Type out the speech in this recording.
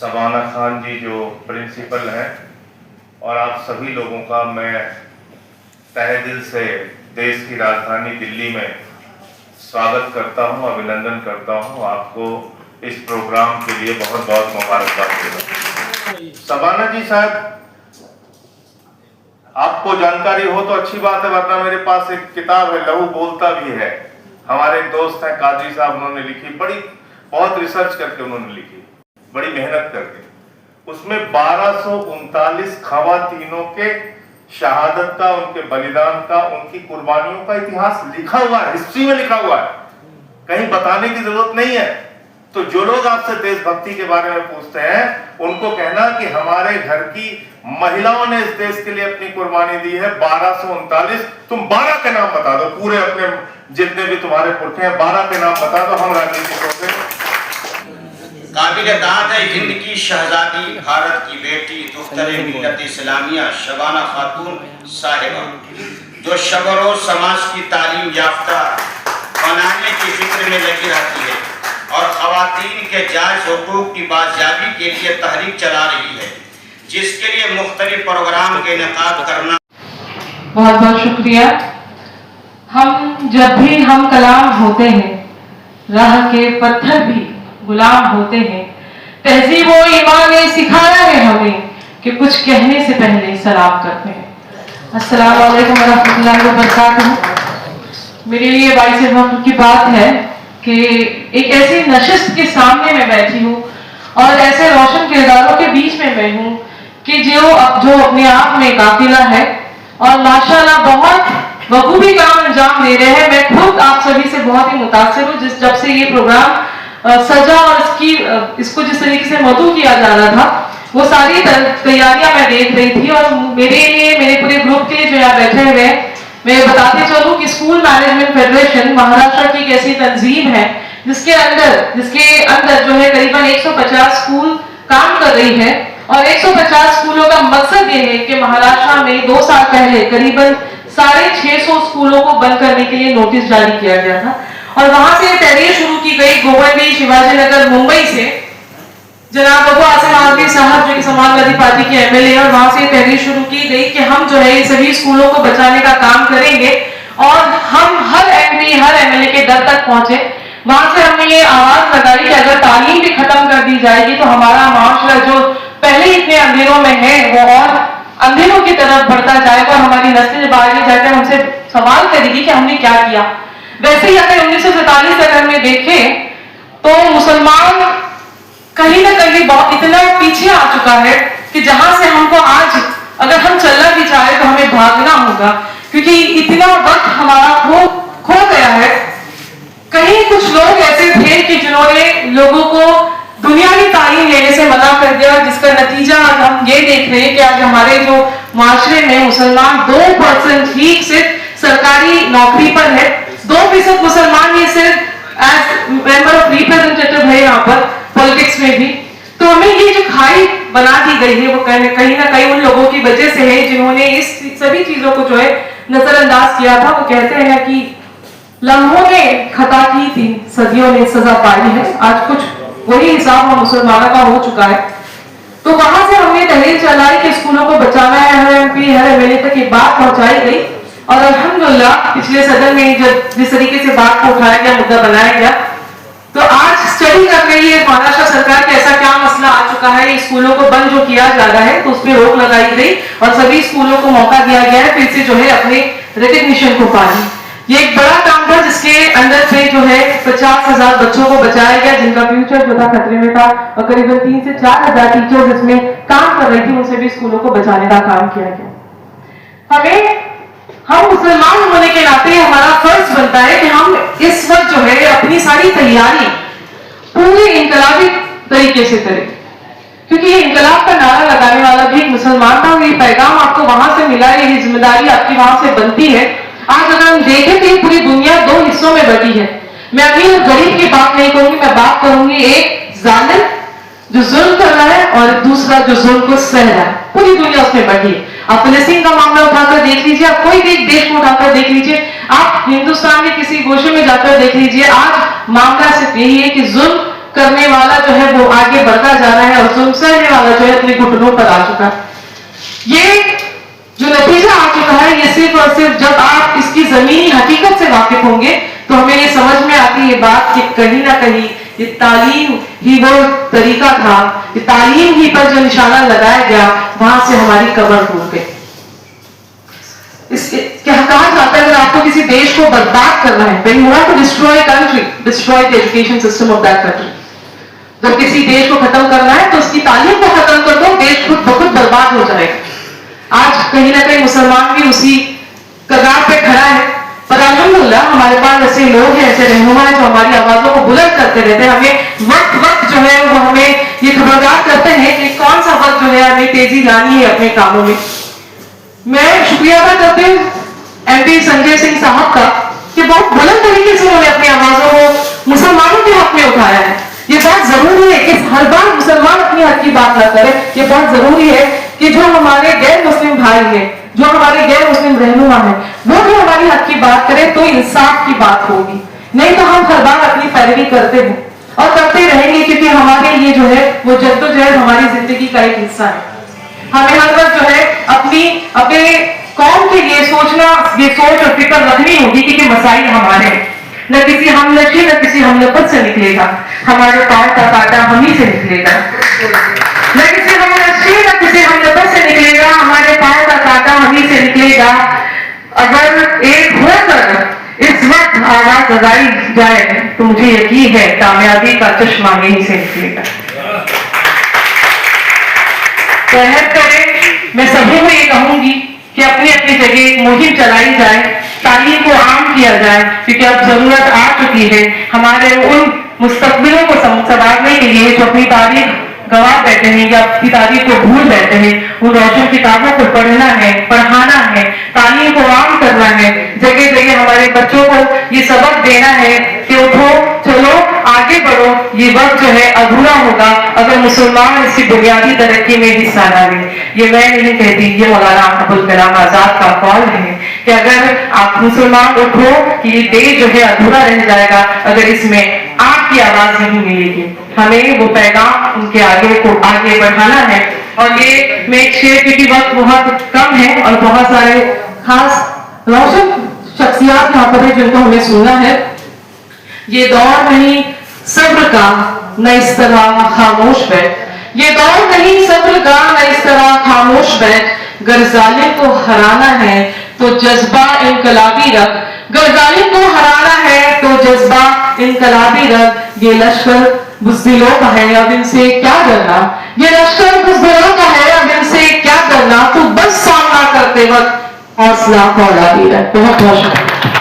शबाना खान जी जो प्रिंसिपल हैं, और आप सभी लोगों का मैं तहे दिल से देश की राजधानी दिल्ली में स्वागत करता हूं, अभिनंदन करता हूं। आपको इस प्रोग्राम के लिए बहुत बहुत मुबारकबाद देता हूं। शबाना जी साहब, आपको जानकारी हो तो अच्छी बात है, वरना मेरे पास एक किताब है, लहू बोलता भी है, हमारे दोस्त हैं कादरी साहब, उन्होंने लिखी, बहुत रिसर्च करके उन्होंने लिखी, बड़ी मेहनत करके। उसमें 1239 खवातीनों के शहादत का, उनके बलिदान का, उनकी कुर्बानियों का इतिहास लिखा हुआ है, हिस्ट्री में लिखा हुआ है, कहीं बताने की जरूरत नहीं है। तो जो लोग आपसे देशभक्ति के बारे में पूछते हैं, उनको कहना कि हमारे घर की महिलाओं ने इस देश के लिए अपनी कुर्बानी दी है 1239। तुम 12 के नाम बता दो, पूरे अपने जितने भी तुम्हारे पुरखे हैं 12 के नाम बता दो, हम राजनीतिकों से। काबिल दाद है हिंद की शहजादी, भारत की बेटी, दुख्तर मिल्लत इस्लामिया शबाना खातून साहिबा, जो शब रोज समाज की तालीम याफ्ता बनाने की फिक्र में लगी रहती है और खवातीन के जायज हुकूक की बाजियाबी के लिए तहरीक चला रही है, जिसके लिए मुख्तलिफ प्रोग्राम के इनेकाद करना। बहुत बहुत शुक्रिया। जब भी हम कलाम होते हैं, राह के पत्थर भी गुलाम होते हैं। तहजीब व ईमान ने सिखाया है हमें कि कुछ कहने से पहले सलाम करते हैं। अस्सलाम वालेकुम रहमतुल्लाहि व बरकातहू। मेरे लिए बाइस वक्त की बात है कि एक ऐसी नशिस्त के सामने मैं बैठी हूँ और ऐसे रोशन किरदारों के बीच में मैं हूँ कि जो अपने आप में काफिला है और माशाल्लाह बहुत बखूबी काम अंजाम दे रहे हैं। मैं खुद आप सभी से बहुत ही मुतासिर हूँ। जब से ये प्रोग्राम सजा और इसको जिस तरीके से मदऊ किया जा रहा था, वो सारी तैयारियां मैं देख रही थी। और मेरे पूरे ग्रुप के जो यहाँ बैठे हुए हैं, मैं बताते चलूं कि स्कूल मैनेजमेंट फेडरेशन महाराष्ट्र की एक ऐसी तंजीम है जिसके अंदर जो है करीबन 150 स्कूल काम कर रही है। और 150 स्कूलों का मकसद ये है कि महाराष्ट्र में 2 साल पहले करीबन 650 स्कूलों को बंद करने के लिए नोटिस जारी किया गया था और वहां से तहरीर शुरू की गई गोवंडी शिवाजी नगर मुंबई से। जनाब अबू आसिम आलवी साहब जो कि समाजवादी पार्टी के एमएलए हैं, और वहां से तहरीर शुरू की गई कि हम जो है सभी स्कूलों को बचाने का काम करेंगे और हम हर एमपी हर एमएलए के दर तक पहुंचे। वहां से हमने ये आवाज लगाई कि अगर तालीम भी खत्म कर दी जाएगी तो हमारा माशरा जो पहले इतने अंधेरों में है वो और अंधेरों की तरफ बढ़ता जाएगा और हमारी नस्ल जब आगे जाकर हमसे सवाल करेगी कि हमने क्या किया। वैसे ही अगर 1947 तक हमें देखें तो मुसलमान कहीं ना कहीं बहुत इतना पीछे आ चुका है कि जहां से हमको आज अगर हम चलना भी चाहे तो हमें भागना होगा, क्योंकि इतना वक्त हमारा खो गया है। कहीं कुछ लोग ऐसे थे कि जिन्होंने लोगों को दुनियावी तालीम लेने से मना कर दिया, जिसका नतीजा आज हम ये देख रहे हैं कि आज हमारे जो माशरे में मुसलमान 2% ही सिर्फ सरकारी नौकरी पर है, 2% मुसलमान ये सिर्फ एज मेंबर ऑफ रिप्रेजेंटेटिव है यहाँ पर पॉलिटिक्स में भी। तो हमें ये जो खाई बना दी गई है वो कहीं ना कहीं उन लोगों की वजह से है जिन्होंने इस सभी चीजों को जो है नजरअंदाज किया था। वो कहते हैं कि लम्हों ने खता की थी, सदियों ने सजा पाई है। आज कुछ वही हिसाब हम मुसलमानों का हो चुका है। तो वहां से हमने तहरीर चलाई कि स्कूलों को बचाना है, हर एमपी हर एमएलए तक ये बात पहुंचाई गई और अल्हम्दुलिल्लाह पिछले सदन में जब जिस तरीके से बात को उठाया गया, मुद्दा बनाया गया, तो आज स्टडी कर रही है महाराष्ट्र सरकार कि ऐसा क्या मसला आ चुका है। स्कूलों को बंद जो किया जा रहा है तो उस पर रोक लगाई गई और सभी स्कूलों को मौका दिया गया है फिर से जो है अपने रिकग्निशन को पाने। ये एक बड़ा काम था जिसके अंदर से जो है 50,000 बच्चों को बचाया गया जिनका फ्यूचर जो था खतरे में था और करीबन 3 से 4 हजार टीचर्स इसमें काम कर रही थी, उनसे भी स्कूलों को बचाने का काम किया गया। हम मुसलमान होने के नाते हमारा फर्ज बनता है कि हम इस वक्त जो है अपनी सारी तैयारी पूरे इनकलाबी तरीके से करें, क्योंकि ये इनकलाब का नारा लगाने वाला भी एक मुसलमान था। ये पैगाम आपको वहां से मिला है, ये जिम्मेदारी आपकी वहां से बनती है। आज अगर हम देखें तो ये पूरी दुनिया 2 हिस्सों में बटी है। मैं अमीर और गरीब की बात नहीं करूंगी, मैं बात करूंगी एक जालिम जो जुल्म कर रहा है और दूसरा जो जुल्म को सह रहा है। पूरी दुनिया उसमें बटी है। आप फिलिस्तीन का मामला उठाकर देख लीजिए, आप कोई भी देश को उठाकर देख लीजिए, आप हिंदुस्तान के किसी गोशे में जाकर देख लीजिए, आज मामला सिर्फ यही है कि जुल्म करने वाला जो है वो आगे बढ़ता जा रहा है और जुल्म सहने वाला जो है अपने घुटनों पर आ चुका है। ये जो नतीजा आ चुका है ये सिर्फ और सिर्फ जब आप इसकी जमीनी हकीकत से वाकिफ होंगे तो हमें ये समझ में आती है ये बात कि कहीं ना कहीं ये तालीम ही वो तरीका था, ये तालीम ही पर जो निशाना लगाया गया वहां से हमारी कब्र टूट गई। क्या कहा जाता है अगर आपको किसी देश को बर्बाद करना है, when you want to destroy a country, destroy the education system of that country। जब किसी देश को खत्म करना है तो उसकी तालीम को खत्म कर दो, देश खुद बहुत बर्बाद हो जाएगा। आज कहीं ना कहीं मुसलमान भी उसी कगार पे खड़ा है, पर अल्हम्दुलिल्लाह हमारे पास ऐसे लोग हैं, ऐसे रहनुमा हैं जो हमारी आवाजों को बुलंद करते रहते हैं। हमें वक्त जो है वो हमें ये खबरदार करते हैं कि कौन सा वक्त जो है हमें तेजी लानी है अपने कामों में। मैं शुक्रिया अदा करती हूँ MP संजय सिंह साहब का कि बहुत बुलंद तरीके से उन्होंने अपनी आवाजों को मुसलमानों के हक में उठाया है। ये बहुत जरूरी है कि हर बार मुसलमान अपनी हक की बात ना करे। ये बहुत जरूरी है कि जो हमारे गैर मुस्लिम भाई हैं, जो हमारे गैर मुस्लिम रहनुमा हैं, वो भी हमारी हक की बात करें तो इंसाफ की बात होगी। नहीं तो हम हर बार अपनी पैरवी करते हैं और करते रहेंगे, क्योंकि हमारे ये जो है वो जद्दोजहद हमारी जिंदगी का एक हिस्सा है। हमें हर वक्त जो है अपने कौम के लिए सोचना, ये सोच और फिक्र रखनी होगी कि मसाइल हमारे हैं। न किसी हमनशी न किसी हमनफत से निकलेगा, हमारे पांव का कांटा हम ही से निकलेगा। न किसी हमनशी न किसी हमनफत से निकलेगा, हमारे पांव का कांटा हम ही से निकलेगा। अगर एक होकर इस वक्त आवाज लगाई जाए तो मुझे यकीन है कामयाबी का चश्मा यहीं से निकलेगा। सहर करें, मैं सभी को ये कहूंगी कि अपनी अपनी जगह मुहिम चलाई जाए, तालीम को आम किया जाए, क्योंकि अब जरूरत आ चुकी है हमारे उन मुस्तकबिलों को संवारने के लिए जो अपनी तारीख गवा बैठे हैं या अपनी तारीख को भूल बैठे हैं। उन रोशन किताबों को पढ़ना है, पढ़ाना है, तालीम को आम करना है, जगह जगह हमारे बच्चों को ये सबक देना है कि उठो चलो आगे बढ़ो। ये वक्त जो है अधूरा होगा अगर मुसलमान इसकी बुनियादी तरक्की में हिस्सा ना ले। ये मैं नहीं कहती, ये मौलाना अबुल कलाम आजाद का कौल है कि अगर आप मुसलमान उठो कि ये देश जो है अधूरा रह जाएगा अगर इसमें आपकी आवाज नहीं मिलेगी। हमें वो पैगाम उनके आगे बढ़ाना है। और ये मैं एक शेर, क्योंकि वक्त बहुत कम है और बहुत सारे खास रोशन शख्सियात यहाँ पर है जिनको हमें सुनना है। ये दौर नहीं सब्र का न इस तरह खामोश बैठ, ये दौर नहीं सब्र का न इस तरह खामोश बैठ। गर जालिम को हराना है तो जज्बा इनकलाबी रख, गर जालिम को हराना है तो जज्बा इनकलाबी रख। ये लश्कर बुज़दिलों का है अब इनसे क्या डरना, ये लश्कर बुज़दिलों का है अब इनसे क्या डरना। तू बस सामना करते वक्त हौसला फौलादी रख। बहुत बहुत शुक्रिया।